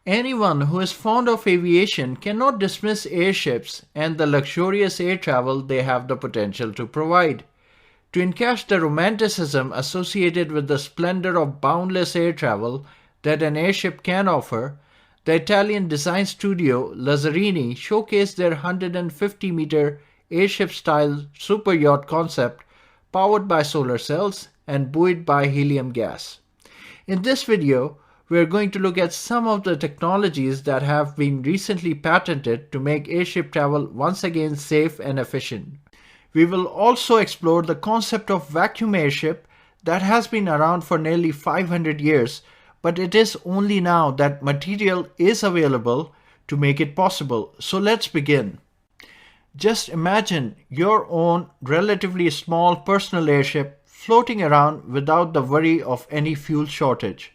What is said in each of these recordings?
Anyone who is fond of aviation cannot dismiss airships and the luxurious air travel they have the potential to provide. To encash the romanticism associated with the splendor of boundless air travel that an airship can offer, the Italian design studio Lazzarini showcased their 150-meter airship-style superyacht concept powered by solar cells and buoyed by helium gas. In this video, we are going to look at some of the technologies that have been recently patented to make airship travel once again safe and efficient. We will also explore the concept of vacuum airship that has been around for nearly 500 years, but it is only now that material is available to make it possible. So let's begin. Just imagine your own relatively small personal airship floating around without the worry of any fuel shortage.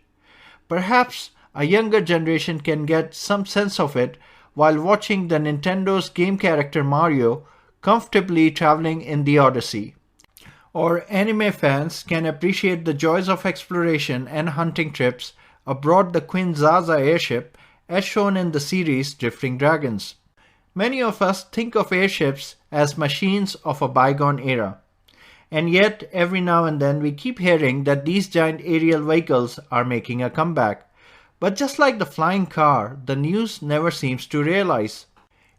Perhaps a younger generation can get some sense of it while watching the Nintendo's game character Mario comfortably traveling in the Odyssey. Or anime fans can appreciate the joys of exploration and hunting trips aboard the Queen Zaza airship as shown in the series Drifting Dragons. Many of us think of airships as machines of a bygone era. And yet, every now and then we keep hearing that these giant aerial vehicles are making a comeback. But just like the flying car, the news never seems to realize.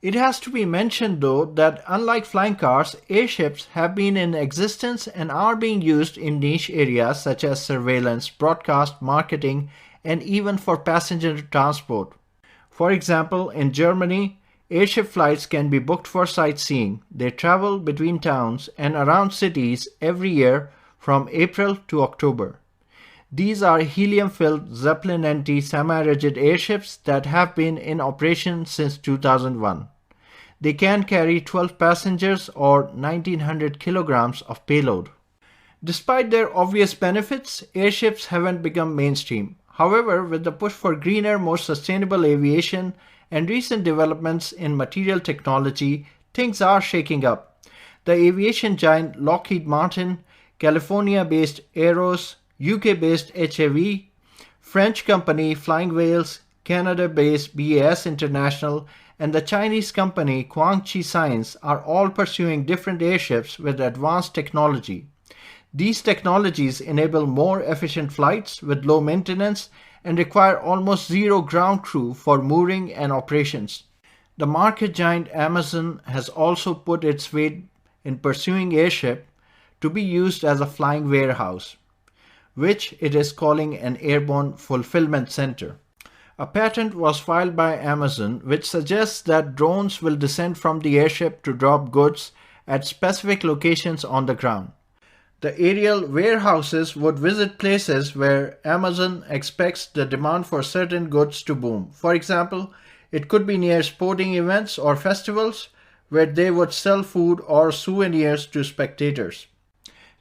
It has to be mentioned though that unlike flying cars, airships have been in existence and are being used in niche areas such as surveillance, broadcast, marketing, and even for passenger transport. For example, in Germany, airship flights can be booked for sightseeing. They travel between towns and around cities every year from April to October. These are helium-filled Zeppelin-NT semi-rigid airships that have been in operation since 2001. They can carry 12 passengers or 1900 kilograms of payload. Despite their obvious benefits, airships haven't become mainstream. However, with the push for greener, more sustainable aviation and recent developments in material technology, things are shaking up. The aviation giant Lockheed Martin, California-based Aeros, UK-based HAV, French company Flying Whales, Canada-based BAS International, and the Chinese company Guangqi Science are all pursuing different airships with advanced technology. These technologies enable more efficient flights with low maintenance and require almost zero ground crew for mooring and operations. The market giant Amazon has also put its weight in pursuing airship to be used as a flying warehouse, which it is calling an airborne fulfillment center. A patent was filed by Amazon which suggests that drones will descend from the airship to drop goods at specific locations on the ground. The aerial warehouses would visit places where Amazon expects the demand for certain goods to boom. For example, it could be near sporting events or festivals where they would sell food or souvenirs to spectators.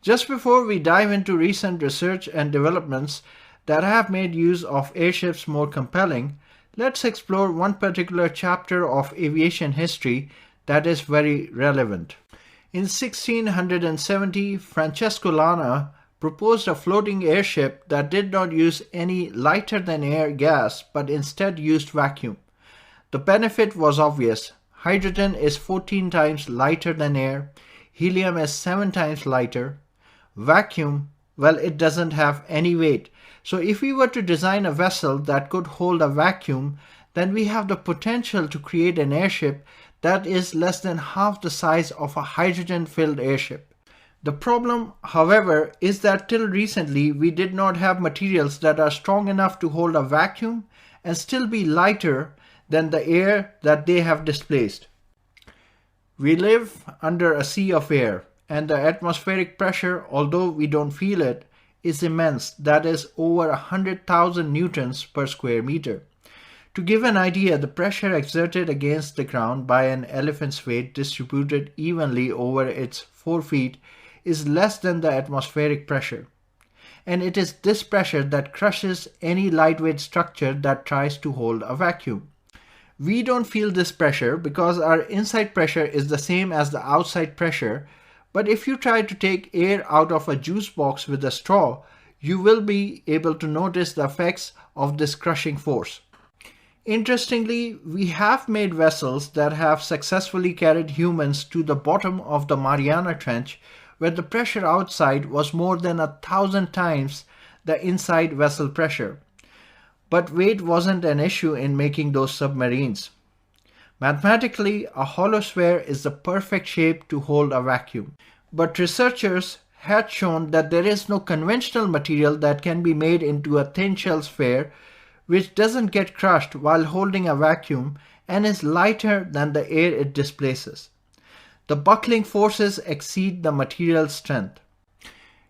Just before we dive into recent research and developments that have made use of airships more compelling, let's explore one particular chapter of aviation history that is very relevant. In 1670, Francesco Lana proposed a floating airship that did not use any lighter-than-air gas but instead used vacuum. The benefit was obvious. Hydrogen is 14 times lighter than air, helium is 7 times lighter. Vacuum, well, it doesn't have any weight. So if we were to design a vessel that could hold a vacuum, then we have the potential to create an airship that is less than half the size of a hydrogen-filled airship. The problem, however, is that till recently we did not have materials that are strong enough to hold a vacuum and still be lighter than the air that they have displaced. We live under a sea of air, and the atmospheric pressure, although we don't feel it, is immense. That is over 100,000 newtons per square meter. To give an idea, the pressure exerted against the ground by an elephant's weight distributed evenly over its 4 feet is less than the atmospheric pressure. And it is this pressure that crushes any lightweight structure that tries to hold a vacuum. We don't feel this pressure because our inside pressure is the same as the outside pressure, but if you try to take air out of a juice box with a straw, you will be able to notice the effects of this crushing force. Interestingly, we have made vessels that have successfully carried humans to the bottom of the Mariana Trench, where the pressure outside was more than 1,000 times the inside vessel pressure. But weight wasn't an issue in making those submarines. Mathematically, a hollow sphere is the perfect shape to hold a vacuum. But researchers had shown that there is no conventional material that can be made into a thin shell sphere which doesn't get crushed while holding a vacuum and is lighter than the air it displaces. The buckling forces exceed the material's strength.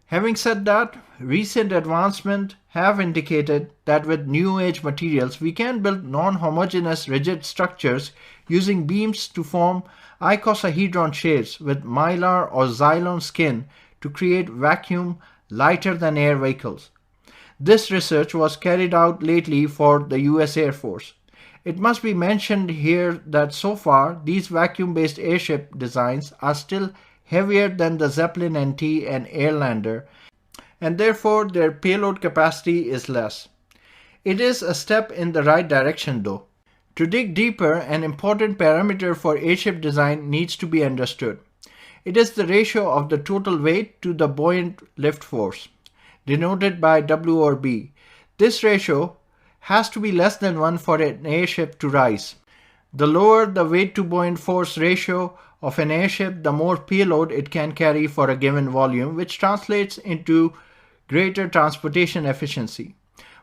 Having said that, recent advancements have indicated that with new age materials we can build non-homogeneous rigid structures using beams to form icosahedron shapes with mylar or xylon skin to create vacuum lighter than air vehicles. This research was carried out lately for the US Air Force. It must be mentioned here that so far these vacuum-based airship designs are still heavier than the Zeppelin NT and Airlander, and therefore their payload capacity is less. It is a step in the right direction though. To dig deeper, an important parameter for airship design needs to be understood. It is the ratio of the total weight to the buoyant lift force, denoted by W or B. This ratio has to be less than 1 for an airship to rise. The lower the weight to buoyant force ratio of an airship, the more payload it can carry for a given volume, which translates into greater transportation efficiency.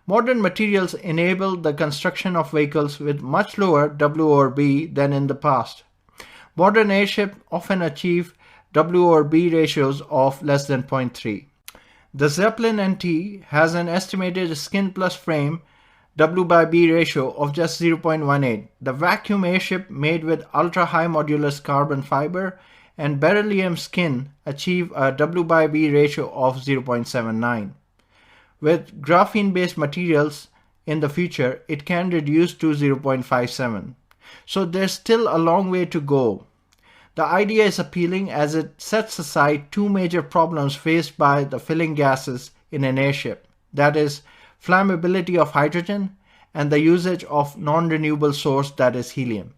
Modern materials enable the construction of vehicles with much lower W or B than in the past. Modern airships often achieve W or B ratios of less than 0.3. The Zeppelin NT has an estimated skin plus frame W by B ratio of just 0.18. The vacuum airship made with ultra-high modulus carbon fiber and beryllium skin achieve a W by B ratio of 0.79. With graphene-based materials in the future, it can reduce to 0.57. So there's still a long way to go. The idea is appealing as it sets aside two major problems faced by the filling gases in an airship, that is, flammability of hydrogen and the usage of non-renewable source, that is helium.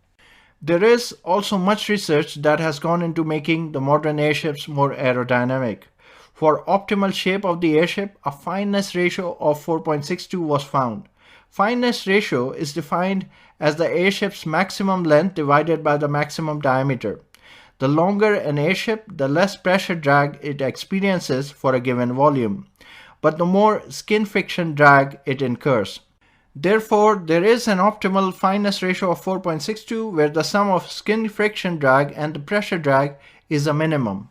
There is also much research that has gone into making the modern airships more aerodynamic. For optimal shape of the airship, a fineness ratio of 4.62 was found. Fineness ratio is defined as the airship's maximum length divided by the maximum diameter. The longer an airship, the less pressure drag it experiences for a given volume, but the more skin friction drag it incurs. Therefore, there is an optimal fineness ratio of 4.62 where the sum of skin friction drag and the pressure drag is a minimum.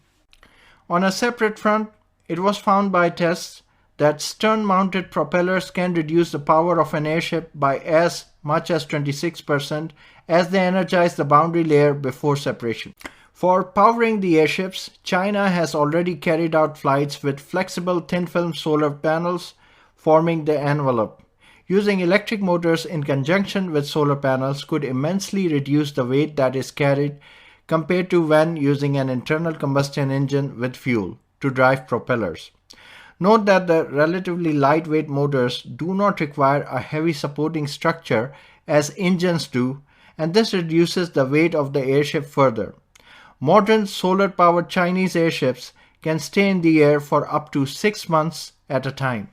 On a separate front, it was found by tests that stern-mounted propellers can reduce the power of an airship by as much as 26% as they energize the boundary layer before separation. For powering the airships, China has already carried out flights with flexible thin-film solar panels forming the envelope. Using electric motors in conjunction with solar panels could immensely reduce the weight that is carried compared to when using an internal combustion engine with fuel to drive propellers. Note that the relatively lightweight motors do not require a heavy supporting structure as engines do, and this reduces the weight of the airship further. Modern solar-powered Chinese airships can stay in the air for up to 6 months at a time.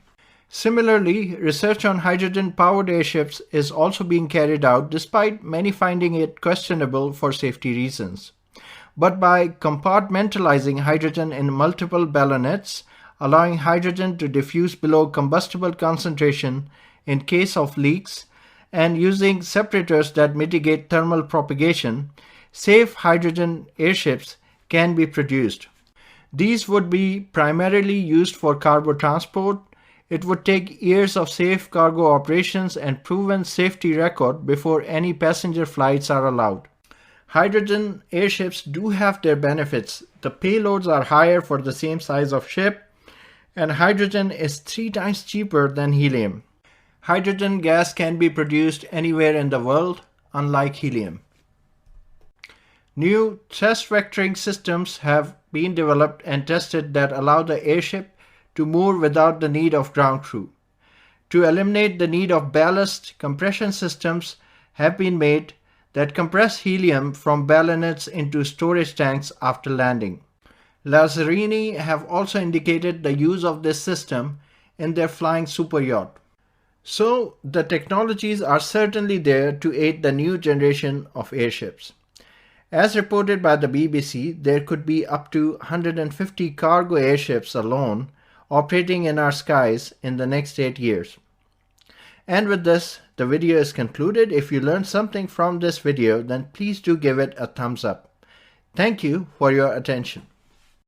Similarly, research on hydrogen-powered airships is also being carried out despite many finding it questionable for safety reasons. But by compartmentalizing hydrogen in multiple ballonets, allowing hydrogen to diffuse below combustible concentration in case of leaks, and using separators that mitigate thermal propagation, safe hydrogen airships can be produced. These would be primarily used for cargo transport. It would take years of safe cargo operations and proven safety record before any passenger flights are allowed. Hydrogen airships do have their benefits. The payloads are higher for the same size of ship, and hydrogen is 3 times cheaper than helium. Hydrogen gas can be produced anywhere in the world, unlike helium. New thrust vectoring systems have been developed and tested that allow the airship to move without the need of ground crew. To eliminate the need of ballast, compression systems have been made that compress helium from balloonets into storage tanks after landing. Lazzarini have also indicated the use of this system in their flying superyacht. So, the technologies are certainly there to aid the new generation of airships. As reported by the BBC, there could be up to 150 cargo airships alone operating in our skies in the next 8 years. And with this, the video is concluded. If you learned something from this video, then please do give it a thumbs up. Thank you for your attention.